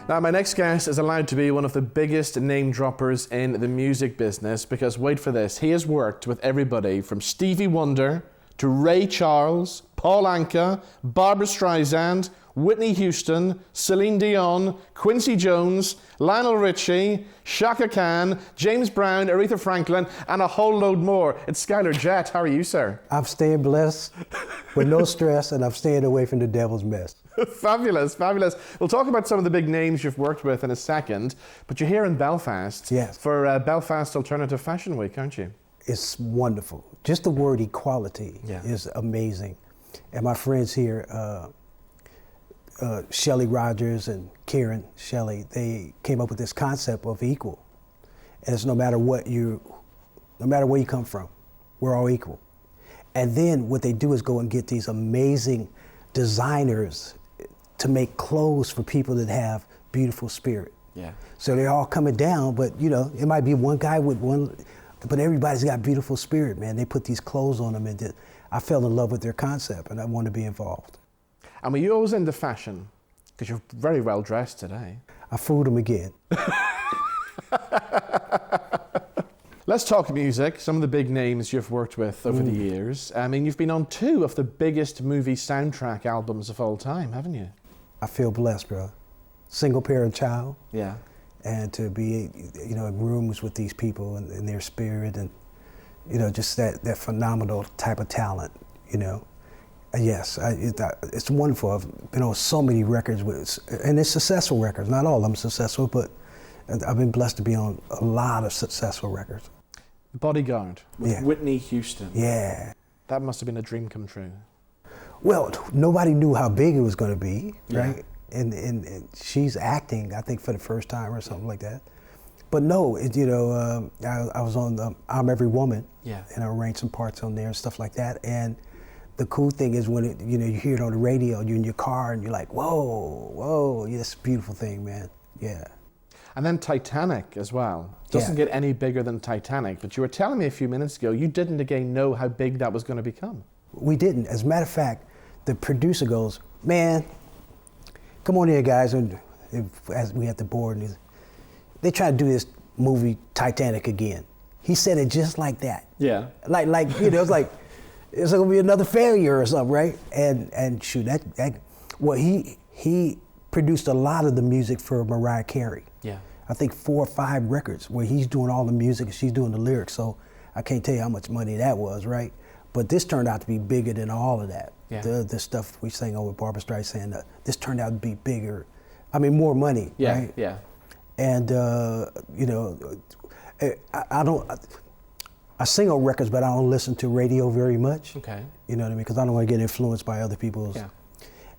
Now, my next guest is allowed to be one of the biggest name droppers in the music business because, wait for this, he has worked with everybody from Stevie Wonder to Ray Charles, Paul Anka, Barbra Streisand, Whitney Houston, Celine Dion, Quincy Jones, Lionel Richie, Shaka Khan, James Brown, Aretha Franklin, and a whole load more. It's Skyler Jett. How are you, sir? I'm staying blessed with no stress, and I'm staying away from the devil's mess. Fabulous, fabulous. We'll talk about some of the big names you've worked with in a second, but you're here in Belfast for Belfast Alternative Fashion Week, aren't you? It's wonderful. Just the word equality is amazing. And my friends here, Shelley Rogers and Karen Shelley, they came up with this concept of equal. And it's no matter where you come from, we're all equal. And then what they do is go and get these amazing designers to make clothes for people that have beautiful spirit. Yeah. So they're all coming down, but you know, it might be one guy with one, but everybody's got beautiful spirit, man. They put these clothes on them, and I fell in love with their concept, and I want to be involved. And were you always into fashion? Because you're very well dressed today. I fooled them again. Let's talk music. Some of the big names you've worked with over the years. I mean, you've been on 2 of the biggest movie soundtrack albums of all time, haven't you? I feel blessed, bro. Single parent child. Yeah. And to be, you know, in rooms with these people and their spirit, and you know, just that phenomenal type of talent, you know. Yes, it's wonderful. I've been on so many records and it's successful records. Not all of them successful, but I've been blessed to be on a lot of successful records. Bodyguard with Whitney Houston. Yeah. That must have been a dream come true. Well, nobody knew how big it was going to be, right? And she's acting, I think, for the first time or something like that. But no, you know, I was on I'm Every Woman, and I arranged some parts on there and stuff like that. And the cool thing is when you know, you hear it on the radio, you're in your car and you're like, whoa, whoa, yeah, it's a beautiful thing, man. Yeah. And then Titanic as well. Doesn't get any bigger than Titanic, but you were telling me a few minutes ago, you didn't again know how big that was going to become. We didn't. As a matter of fact, the producer goes, man, come on here, guys. And as we at the board, and they try to do this movie Titanic again. He said it just like that. Yeah. Like you know, it's like it's gonna be another failure or something, right? And shoot, well, he produced a lot of the music for Mariah Carey. Yeah. I think 4 or 5 records where he's doing all the music and she's doing the lyrics. So I can't tell you how much money that was, right? But this turned out to be bigger than all of that. Yeah. The stuff we sang over Barbra Streisand, this turned out to be bigger. I mean, more money, right? Yeah. And you know, I sing on records, but I don't listen to radio very much. Okay. You know what I mean? Because I don't want to get influenced by other people's. Yeah.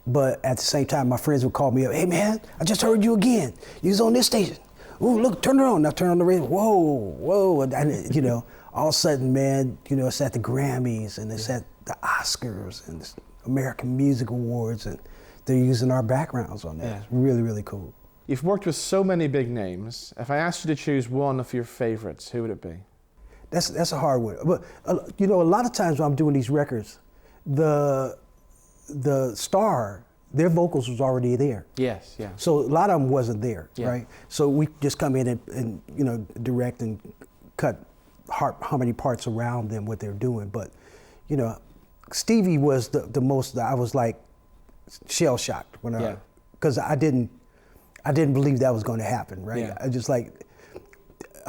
But at the same time, my friends would call me up. Hey man, I just heard you again. You was on this station. Ooh, look, turn it on. Now turn on the radio. Whoa, whoa. And, you know, all of a sudden, man, you know, it's at the Grammys and it's at the Oscars and the American Music Awards, and they're using our backgrounds on that. Yeah. It's really, really cool. You've worked with so many big names. If I asked you to choose one of your favorites, who would it be? That's a hard one. But you know, a lot of times when I'm doing these records, the star, their vocals was already there. Yes, yeah. So a lot of them wasn't there, right? So we just come in and you know, direct and cut how many parts around them, what they're doing. But you know, Stevie was the most, I was like shell shocked when because I didn't believe that was going to happen, right? Yeah. I just like,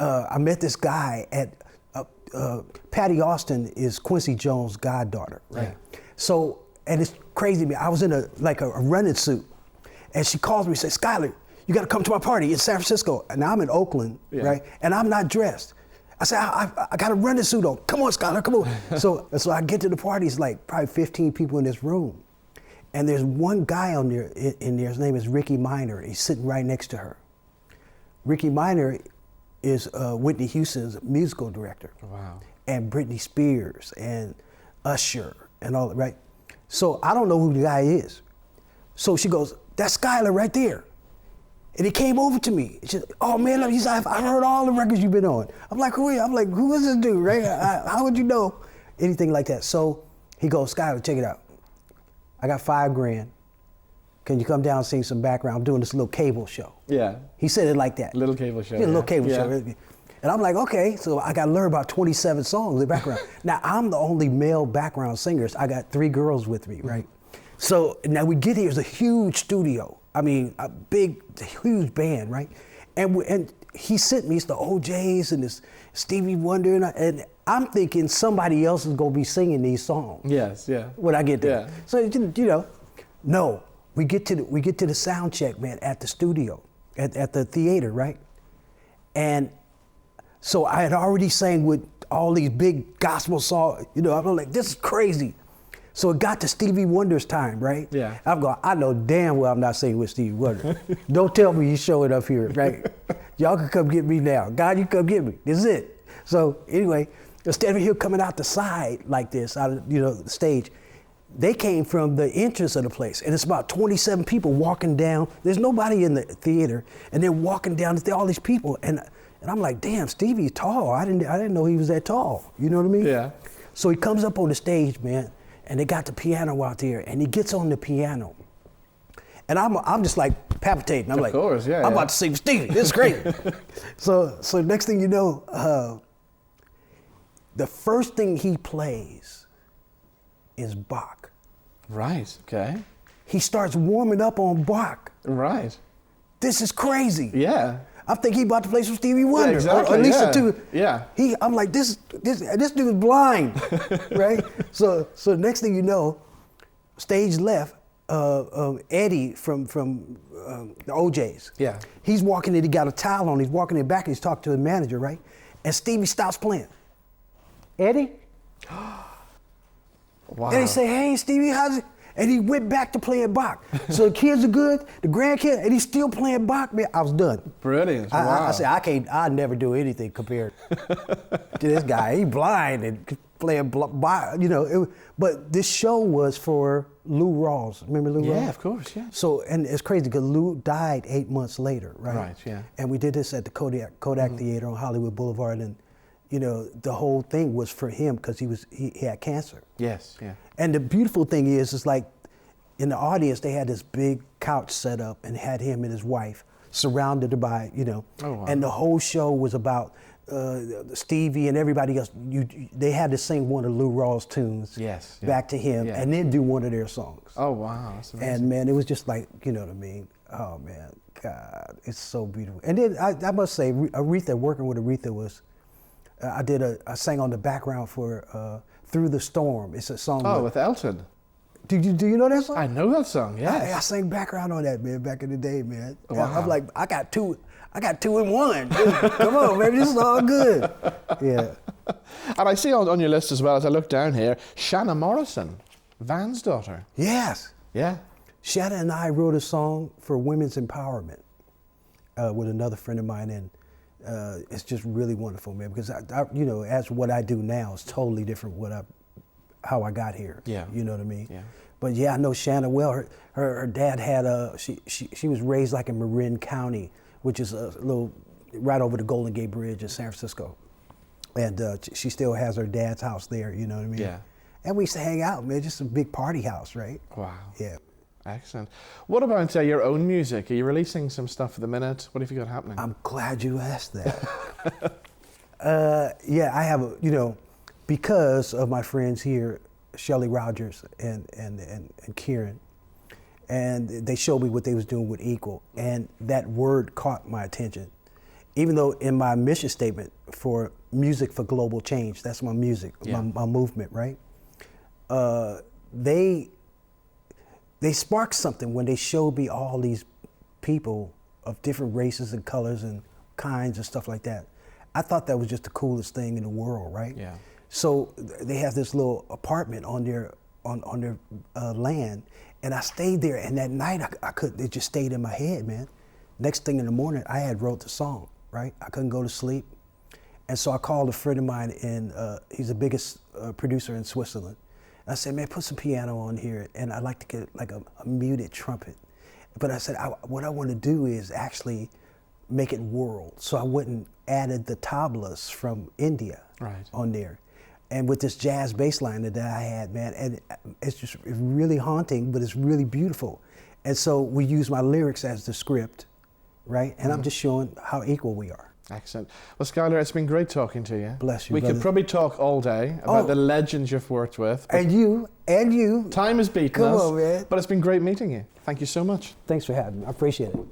I met this guy at, Patty Austin is Quincy Jones' goddaughter, right? Yeah. So, and it's crazy, man. I was in a running suit, and she calls me and says, Skyler, you got to come to my party in San Francisco. And I'm in Oakland, right? And I'm not dressed. I said, I got a running suit on. Come on, Skyler, come on. so I get to the party, it's like probably 15 people in this room. And there's one guy on there, in there, his name is Ricky Minor. He's sitting right next to her. Ricky Minor is Whitney Houston's musical director. Wow. And Britney Spears and Usher and all that, right? So I don't know who the guy is. So she goes, that's Skyler right there. And he came over to me. She said, oh man, he's like, I heard all the records you've been on. I'm like, who are you? I'm like, who is this dude, right? How would you know anything like that? So he goes, Skyler, check it out. I got $5 grand. can you come down and sing some background? I'm doing this little cable show. Yeah. He said it like that. Little cable show. Yeah, a little cable yeah. show. And I'm like, okay, so I got to learn about 27 songs in the background. Now, I'm the only male background singer. I got 3 girls with me, right? So now we get here, it's a huge studio. I mean, a big, huge band, right? And he sent me, it's the OJs and this Stevie Wonder, and I'm thinking somebody else is gonna be singing these songs. Yes, yeah. When I get there. Yeah. So, you know, no, we get to the sound check, man, at the studio, at the theater, right? And so I had already sang with all these big gospel songs, you know, I'm like, this is crazy. So it got to Stevie Wonder's time, right? Yeah. I'm going, I know damn well I'm not singing with Stevie Wonder. Don't tell me he's showing up here, right? Y'all can come get me now. God, you come get me. This is it. So anyway, instead of him coming out the side like this, out of, you know, the stage, they came from the entrance of the place. And it's about 27 people walking down. There's nobody in the theater. And they're walking down, there's all these people. And I'm like, damn, Stevie's tall. I didn't know he was that tall. You know what I mean? Yeah. So he comes up on the stage, man. And they got the piano out there, and he gets on the piano. And I'm just like palpitating. I'm like, course, yeah, I'm about to sing Stevie. This is great. So next thing you know, the first thing he plays is Bach. Right, okay. He starts warming up on Bach. Right. This is crazy. Yeah. I think he about to play some Stevie Wonder. Yeah, exactly, or at least yeah. two. Yeah. I'm like, this dude's blind, right? So next thing you know, stage left, Eddie from the OJs. Yeah. He's walking in, he got a towel on, he's walking in back, and he's talking to the manager, right? And Stevie stops playing. Eddie? Wow. And he say, hey, Stevie, how's it? And he went back to playing Bach. So the kids are good, the grandkids, and he's still playing Bach, man. I was done. Brilliant. I Wow. said, I'll never do anything compared to this guy. He blind and playing Bach, you know. But this show was for Lou Rawls. Remember Lou Rawls? Yeah, of course, yeah. So, and it's crazy because Lou died 8 months later, right? Right, yeah. And we did this at the Kodak Theater on Hollywood Boulevard, and you know, the whole thing was for him because he had cancer. Yes, yeah. And the beautiful thing is like in the audience, they had this big couch set up and had him and his wife surrounded by, you know, oh, wow. and the whole show was about Stevie and everybody else. They had to sing one of Lou Rawls' tunes Yes, yeah. back to him and then do one of their songs. Oh, wow. That's amazing. And man, it was just like, you know what I mean? Oh man, God, it's so beautiful. And then I must say, Aretha, working with Aretha was, I sang on the background for Through the Storm. It's a song. Oh, with Elton. Do you know that song? I know that song, yes. I sang background on that, man, back in the day, man. Wow. I'm like, I got two in one. Come on, baby, this is all good. Yeah. And I see on your list as well, as I look down here, Shanna Morrison, Van's daughter. Yes. Yeah. Shanna and I wrote a song for women's empowerment with another friend of mine, and it's just really wonderful, man, because I you know, as what I do now is totally different how I got here. Yeah. You know what I mean? Yeah. But yeah, I know Shanna well. Her dad had she was raised like in Marin County, which is a little right over the Golden Gate Bridge in San Francisco. And she still has her dad's house there, you know what I mean? Yeah. And we used to hang out, man, just a big party house, right? Wow. Yeah. Excellent. What about your own music? Are you releasing some stuff at the minute? What have you got happening? I'm glad you asked that. Yeah, I have you know, because of my friends here, Shelley Rogers and Kieran, and they showed me what they was doing with Equal, and that word caught my attention. Even though in my mission statement for Music for Global Change, that's my music, my movement, right? They sparked something when they showed me all these people of different races and colors and kinds and stuff like that. I thought that was just the coolest thing in the world, right? Yeah. So they have this little apartment on their land, and I stayed there. And that night, it just stayed in my head, man. Next thing in the morning, I had wrote the song, right? I couldn't go to sleep, and so I called a friend of mine, and he's the biggest producer in Switzerland. I said, man, put some piano on here, and I'd like to get like a muted trumpet. But I said, what I want to do is actually make it world. So I went and added the tablas from India on there. And with this jazz bass line that I had, man, and it's really haunting, but it's really beautiful. And so we use my lyrics as the script, right? And I'm just showing how equal we are. Excellent. Well, Skyler, it's been great talking to you. Bless you, We brother. could probably talk all day about the legends you've worked with. And you. Time has beaten Come us. on, man. But it's been great meeting you. Thank you so much. Thanks for having me. I appreciate it.